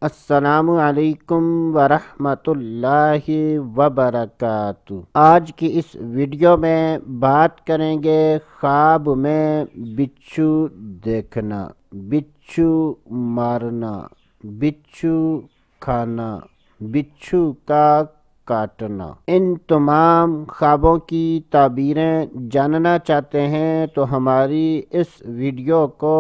السلام علیکم ورحمۃ اللہ وبرکاتہ۔ آج کی اس ویڈیو میں بات کریں گے خواب میں بچھو دیکھنا، بچھو مارنا، بچھو کھانا، بچھو کا کاٹنا۔ ان تمام خوابوں کی تعبیریں جاننا چاہتے ہیں تو ہماری اس ویڈیو کو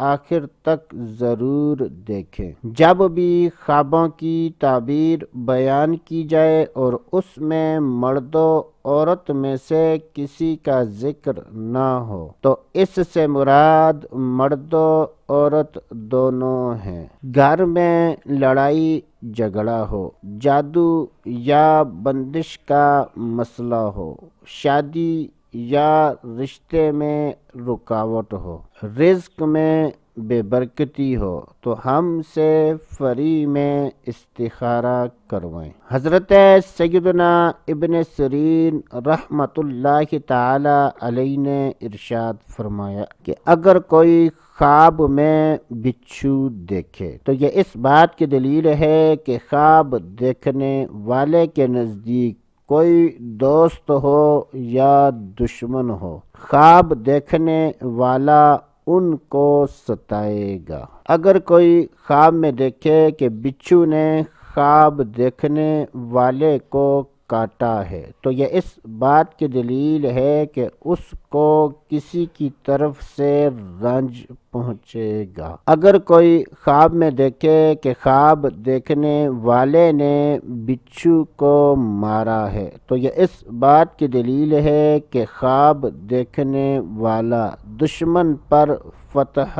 آخر تک ضرور دیکھیں۔ جب بھی خوابوں کی تعبیر بیان کی جائے اور اس میں مرد و عورت میں سے کسی کا ذکر نہ ہو تو اس سے مراد مرد و عورت دونوں ہیں۔ گھر میں لڑائی جھگڑا ہو، جادو یا بندش کا مسئلہ ہو، شادی یا رشتے میں رکاوٹ ہو، رزق میں بے برکتی ہو تو ہم سے فری میں استخارہ کروائیں۔ حضرت سیدنا ابن سیرین رحمۃ اللہ تعالی علیہ نے ارشاد فرمایا کہ اگر کوئی خواب میں بچھو دیکھے تو یہ اس بات کی دلیل ہے کہ خواب دیکھنے والے کے نزدیک کوئی دوست ہو یا دشمن ہو، خواب دیکھنے والا ان کو ستائے گا۔ اگر کوئی خواب میں دیکھے کہ بچھو نے خواب دیکھنے والے کو کاٹا ہے تو یہ اس بات کی دلیل ہے کہ اس کو کسی کی طرف سے رنج پہنچے گا۔ اگر کوئی خواب میں دیکھے کہ خواب دیکھنے والے نے بچھو کو مارا ہے تو یہ اس بات کی دلیل ہے کہ خواب دیکھنے والا دشمن پر فتح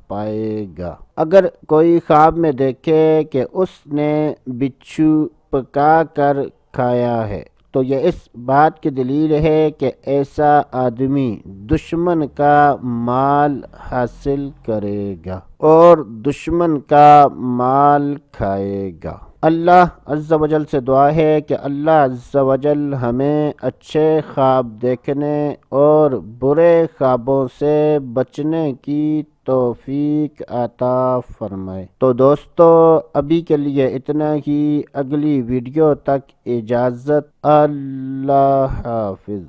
پائے گا۔ اگر کوئی خواب میں دیکھے کہ اس نے بچھو پکا کر کھایا ہے تو یہ اس بات کی دلیل ہے کہ ایسا آدمی دشمن کا مال حاصل کرے گا اور دشمن کا مال کھائے گا۔ اللہ عز و جل سے دعا ہے کہ اللہ عز و جل ہمیں اچھے خواب دیکھنے اور برے خوابوں سے بچنے کی توفیق عطا فرمائے۔ تو دوستو ابھی کے لیے اتنا ہی، اگلی ویڈیو تک اجازت، اللہ حافظ۔